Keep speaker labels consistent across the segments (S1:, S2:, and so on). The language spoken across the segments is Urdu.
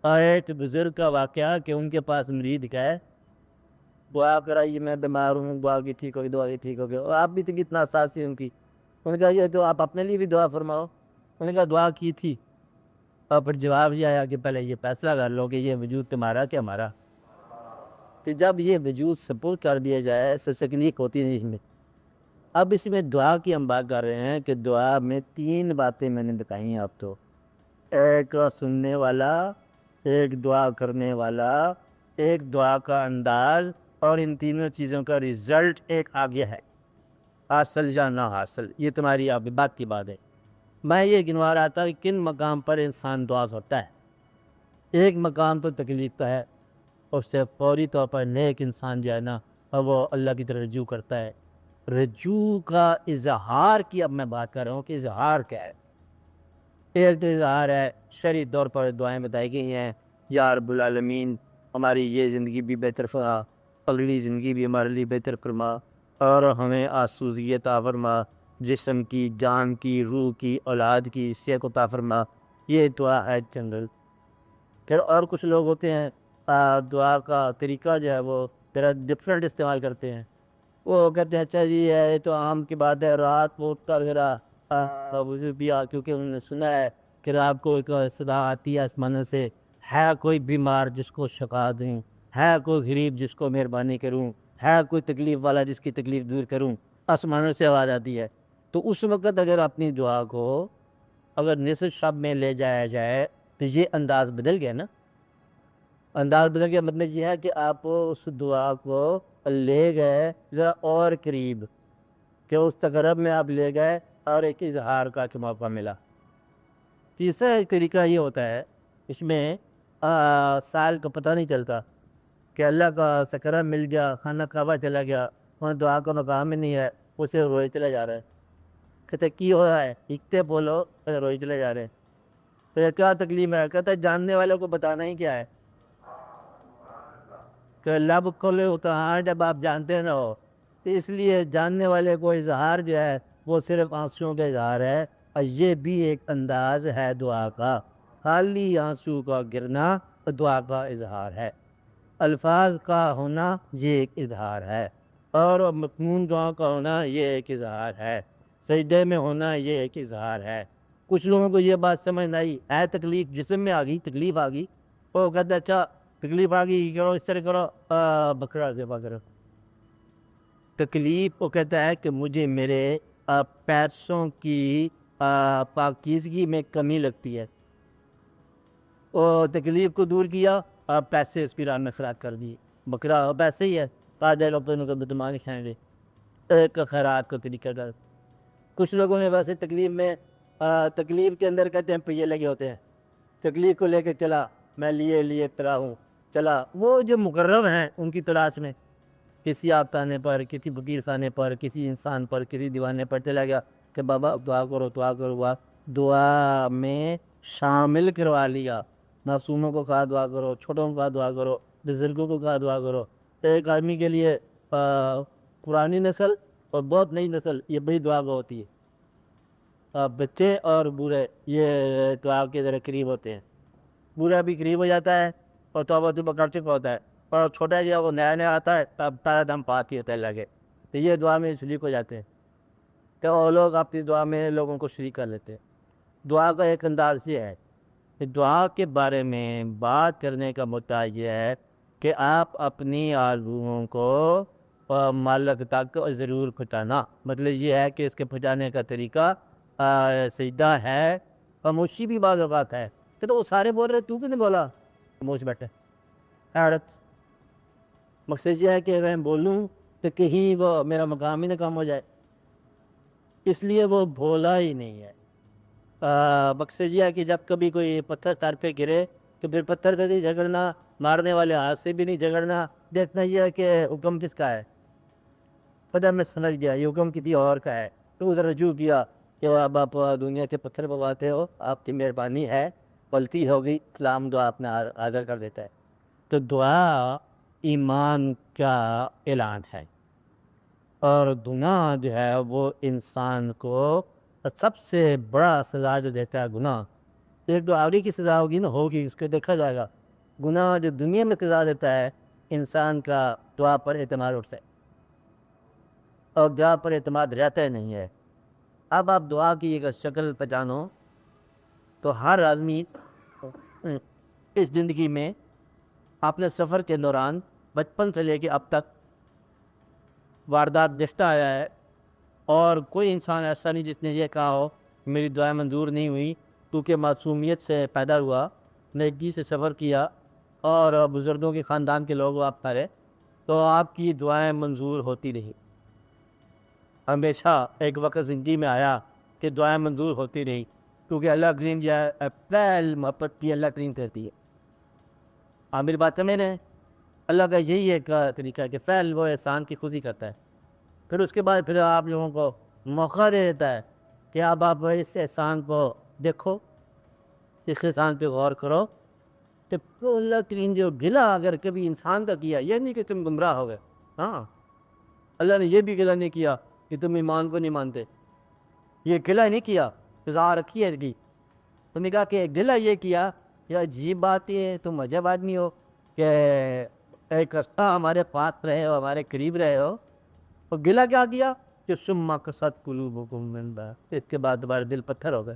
S1: ایک بزرگ کا واقعہ کہ ان کے پاس مرید گئے، دعا کرائیے میں بیمار ہوں، دعا کی ٹھیک ہوگی، دعا کی ٹھیک ہوگی، اور آپ بھی تو کتنا احساس تھی ان کی. انہوں نے کہا یہ تو آپ اپنے لیے بھی دعا فرماؤ. انہوں نے کہا دعا کی تھی، اور پھر جواب یہ آیا کہ پہلے یہ فیصلہ کر لو کہ یہ وجود تمہارا کہ ہمارا. کہ جب یہ وجود سپورٹ کر دیا جائے تو تکلیف ہوتی نہیں میں. اب اس میں دعا کی ہم بات کر رہے ہیں کہ دعا میں 3 باتیں میں نے بتائی ہیں. اب تو ایک سننے والا، ایک دعا کرنے والا، ایک دعا کا انداز، اور ان تینوں چیزوں کا رزلٹ ایک آگے ہے، حاصل یا نہ حاصل. یہ تمہاری آپ بات کی بات ہے. میں یہ گنوا رہا تھا کہ کن مقام پر انسان دعاز ہوتا ہے. ایک مقام تو تکلیف کا ہے، اس سے فوری طور پر نیک انسان جو ہے نا وہ اللہ کی طرف رجوع کرتا ہے. رجوع کا اظہار کی اب میں بات کر رہا ہوں کہ اظہار کیا ہے. ایک تو اظہار ہے، شرعی طور پر دعائیں بتائی گئی ہیں، یا رب العالمین ہماری یہ زندگی بھی بہتر فرما، اگلی زندگی بھی ہمارے لیے بہتر فرما، اور ہمیں آسودگی عطا فرما، جسم کی، جان کی، روح کی، اولاد کی صحت عطا فرما. یہ دعا ہے جنرل. پھر اور کچھ لوگ ہوتے ہیں دعا کا طریقہ جو ہے وہ ذرا ڈفرینٹ استعمال کرتے ہیں. وہ کہتے ہیں اچھا جی یہ تو عام کی بات ہے، رات کو اٹھ کر ذرا کیونکہ انہوں نے سنا ہے کہ رات کو ایک صدا آتی ہے آسمانوں سے، ہے کوئی بیمار جس کو شفا دوں، ہے کوئی غریب جس کو مہربانی کروں، ہے کوئی تکلیف والا جس کی تکلیف دور کروں. آسمانوں سے آواز آتی ہے. تو اس وقت اگر اپنی دعا کو اگر نصف شب میں لے جایا جائے تو یہ انداز بدل گیا نا. انداز بدل گیا مطلب یہ ہے کہ آپ اس دعا کو لے گئے ذرا اور قریب، کہ اس تقرب میں آپ لے گئے اور ایک اظہار کا کہ موقع ملا. تیسرا ایک طریقہ یہ ہوتا ہے، اس میں سال کا پتہ نہیں چلتا کہ اللہ کا سکرہ مل گیا، خانہ کعبہ چلا گیا، وہاں دعا کا مقام ہی نہیں ہے، اسے روئے چلا جا رہا ہے. کہتے کی ہو رہا ہے، ایکتے بولو روئے چلے جا رہے ہیں. تو کیا تکلیف ہے؟ کہتا ہے جاننے والوں کو بتانا ہی کیا ہے، کہ لب کھولے ہوتا ہے جب آپ جانتے نہ ہو. تو اس لیے جاننے والے کو اظہار جو ہے وہ صرف آنسوؤں کا اظہار ہے، اور یہ بھی ایک انداز ہے دعا کا. خالی آنسو کا گرنا دعا کا اظہار ہے. الفاظ کا ہونا یہ ایک اظہار ہے، اور مضمون دعا کا ہونا یہ ایک اظہار ہے. سجدے میں ہونا یہ ایک اظہار ہے. کچھ لوگوں کو یہ بات سمجھ نہ آئی، ہے تکلیف جسم میں آ گئی، تکلیف آ گئی، وہ کہتے ہیں اچھا تکلیف آ گئی کرو اس طرح کرو، بکرا ذبح کرو. تکلیف وہ کہتا ہے کہ مجھے میرے پیسوں کی پاکیزگی میں کمی لگتی ہے. وہ تکلیف کو دور کیا، پیسے اس کی راہ میں خراب کر دیے. بکرا پیسے ہی ہے، قاعدہ لوگ دماغ کھائیں گے. ایک خیرات کا طریقہ کر. کچھ لوگوں نے ویسے تکلیف میں تکلیف کے اندر کہتے ہیں پہیے لگے ہوتے ہیں، تکلیف کو لے کے چلا میں لیے ترا ہوں چلا. وہ جو مقرر ہیں ان کی تلاش میں کسی آفتانے پر، کسی فقیر خانے پر، کسی انسان پر، کسی دیوانے پر چلا گیا کہ بابا دعا کرو دعا کرو. دعا میں شامل کروا لیا. معصوموں کو کہا دعا کرو، چھوٹوں کو کہا دعا کرو، بزرگوں کو کہا دعا کرو. ایک آدمی کے لیے پرانی نسل اور بہت نئی نسل یہ بڑی دعا کو ہوتی ہے. بچے اور بوڑھے یہ دعا کے ذرا قریب ہوتے ہیں. بوڑھا بھی قریب ہو جاتا ہے اور توبہ کر چکا ہوتا ہے، اور چھوٹا جو وہ نیا نیا آتا ہے تب تارا دم پاتی ہوتا ہے لگے، تو یہ دعا میں شریک ہو جاتے ہیں. تو وہ لوگ اپنی دعا میں لوگوں کو شریک کر لیتے ہیں. دعا کا ایک انداز یہ ہے کہ دعا کے بارے میں بات کرنے کا مدعا یہ ہے کہ آپ اپنی آرزوؤں کو مالک تک ضرور پہنچانا. مطلب یہ ہے کہ اس کے پہنچانے کا طریقہ سجدہ ہے، خاموشی بھی بعض اوقات ہے. کہ تو وہ سارے بول رہے تو کیوں نہیں بولا، خاموش بیٹھے عورت. مقصد یہ ہے کہ میں بولوں تو کہیں وہ میرا مقام ہی نہ کم ہو جائے، اس لیے وہ بولا ہی نہیں ہے. مقصد یہ ہے کہ جب کبھی کوئی پتھر سر پہ گرے تو پھر پتھر سے نہیں جھگڑنا، مارنے والے ہاتھ سے بھی نہیں جھگڑنا. دیکھنا یہ ہے کہ حکم کس کا ہے. پتہ میں سمجھ گیا یہ حکم کسی اور کا ہے، تو ادھر رجوع کیا کہ اب آپ دنیا کے پتھر پواتے ہو، آپ کی مہربانی ہے، غلطی ہو گئی، کلام دعا اپنا حاضر کر دیتا ہے. تو دعا ایمان کا اعلان ہے، اور گناہ جو ہے وہ انسان کو سب سے بڑا سزا جو دیتا ہے گناہ، ایک تو آگے کی سزا ہوگی نا، ہوگی، اس کو دیکھا جائے گا۔ گناہ جو دنیا میں سزا دیتا ہے انسان کا دعا پر اعتماد اٹھتا ہے، اور دعا پر اعتماد رہتا ہی نہیں ہے۔ اب آپ دعا کی اگر شکل پہچانو تو ہر آدمی اس زندگی میں اپنے سفر کے دوران بچپن سے لے کے اب تک واردات دیکھتا آیا ہے، اور کوئی انسان ایسا نہیں جس نے یہ کہا ہو میری دعائیں منظور نہیں ہوئی، کیونکہ معصومیت سے پیدا ہوا، نیکی سے سفر کیا، اور بزرگوں کے خاندان کے لوگ آپ پڑھے تو آپ کی دعائیں منظور ہوتی رہی۔ ہمیشہ ایک وقت زندگی میں آیا کہ دعائیں منظور ہوتی رہی، کیونکہ اللہ کریم جو ہے پہل محبت کی اللہ کریم کرتی ہے۔ عامر بات سمجھ رہے ہیں؟ اللہ کا یہی ایک طریقہ ہے کہ فعل وہ احسان کی خوشی کرتا ہے، پھر اس کے بعد پھر آپ لوگوں کو موقع دے دیتا ہے کہ اب آپ اس احسان کو دیکھو، اس احسان پہ غور کرو۔ تو اللہ کریم جو گلا اگر کبھی انسان کا کیا، یہ نہیں کہ تم گمراہ ہو گئے، ہاں اللہ نے یہ بھی گلا نہیں کیا کہ تم ایمان کو نہیں مانتے، یہ گلا نہیں کیا، سزا رکھی ہے کی، تو نے کہا کہ گلا یہ کیا، یہ عجیب بات یہ ہے، تم عجب آدمی ہو کہ ایک رستہ ہمارے پاس رہے ہو، ہمارے قریب رہے ہو، اور گلا کیا کیا کہ سما قست قلوبکم من بعد، اس کے بعد تمہارے دل پتھر ہو گئے۔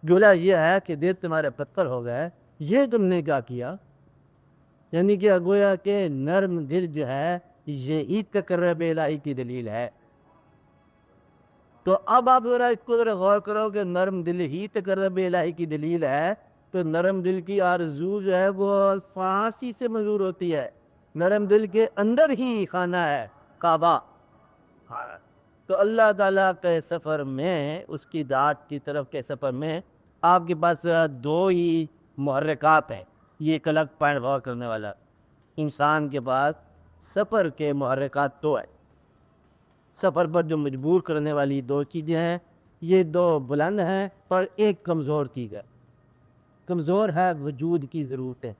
S1: گلا یہ ہے کہ دل تمہارے پتھر ہو گئے، یہ تم نے کیا کیا؟ یعنی کہ گویا کہ نرم دل جو ہے یہی تقرب الہی کی دلیل ہے۔ تو اب آپ ذرا اس کو ذرا غور کرو کہ نرم دل ہی تقرب الہی کی دلیل ہے، تو نرم دل کی آرزو جو ہے وہ فانسی سے منظور ہوتی ہے۔ نرم دل کے اندر ہی خانہ ہے کعبہ۔ تو اللہ تعالیٰ کے سفر میں، اس کی ذات کی طرف کے سفر میں آپ کے پاس دو ہی محرکات ہیں۔ یہ ایک الگ پوائنٹ غور کرنے والا، انسان کے پاس سفر کے محرکات دو ہیں۔ سفر پر جو مجبور کرنے والی دو چیزیں ہیں، یہ دو بلند ہیں، پر ایک کمزور چیز ہے۔ کمزور ہے وجود کی ضرورتیں،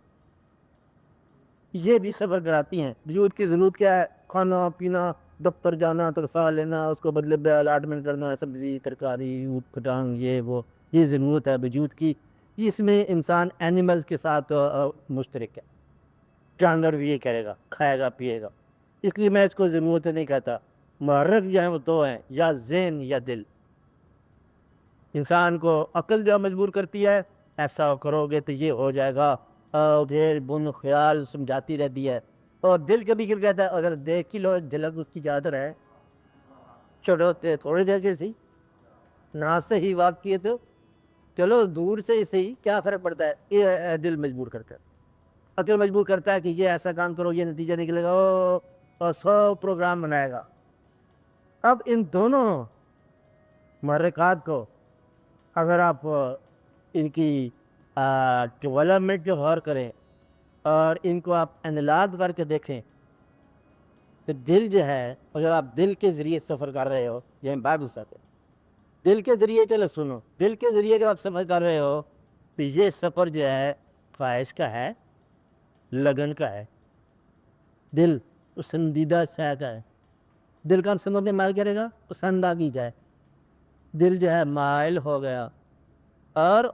S1: یہ بھی سفر کراتی ہیں۔ وجود کی ضرورت کیا ہے؟ کھانا پینا، دفتر جانا، تنخواہ لینا، اس کو بدلے میں الاٹمنٹ کرنا، سبزی ترکاری اوٹ کھٹانگ، یہ ضرورت ہے وجود کی۔ اس میں انسان اینیملز کے ساتھ مشترک ہے، جانور بھی یہ کرے گا، کھائے گا پیے گا، اس لیے میں اس کو ضرورت نہیں کہتا۔ محرک جو ہیں وہ دو ہیں، یا ذہن یا دل۔ انسان کو عقل جو مجبور کرتی ہے ایسا کرو گے تو یہ ہو جائے گا، اور دیر بن خیال سمجھاتی رہتی ہے، اور دل کبھی کبھی کہتا ہے اگر دیکھ ہی لو جھلک اس کی زیادہ ہے، چھوڑو تھوڑی دیر کے صحیح، نہ صحیح واقعی تو چلو دور سے ہی صحیح، کیا فرق پڑتا ہے؟ یہ دل مجبور کرتا ہے، عقل مجبور کرتا ہے کہ یہ ایسا کام کرو، یہ نتیجہ نکلے گا، اور 100 پروگرام بنائے گا۔ اب ان دونوں محرکات کو اگر آپ ان کی ڈیولپمنٹ جو غور کریں اور ان کو آپ انالائز کر کے دیکھیں، تو دل جو ہے، اگر آپ دل کے ذریعے سفر کر رہے ہو، یہ بات ساتھ ہے، دل کے ذریعے، چلو سنو، دل کے ذریعے جب آپ سفر کر رہے ہو تو یہ سفر جو ہے خواہش کا ہے، لگن کا ہے۔ دل پسندیدہ شے کا ہے، دل کا سفر میں مائل کرے گا، پسند آ کی جائے، دل جو ہے مائل ہو گیا، اور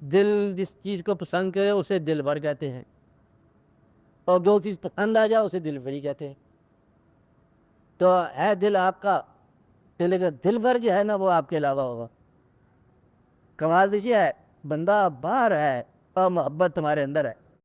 S1: دل جس چیز کو پسند کرے اسے دل بھر کہتے ہیں، اور جو چیز پسند آ جائے اسے دل بھری کہتے ہیں۔ تو ہے دل آپ کا، لیکن دل بھر جو ہے نا وہ آپ کے علاوہ ہوگا۔ کمال دیجیے ہے، بندہ باہر ہے اور محبت تمہارے اندر ہے۔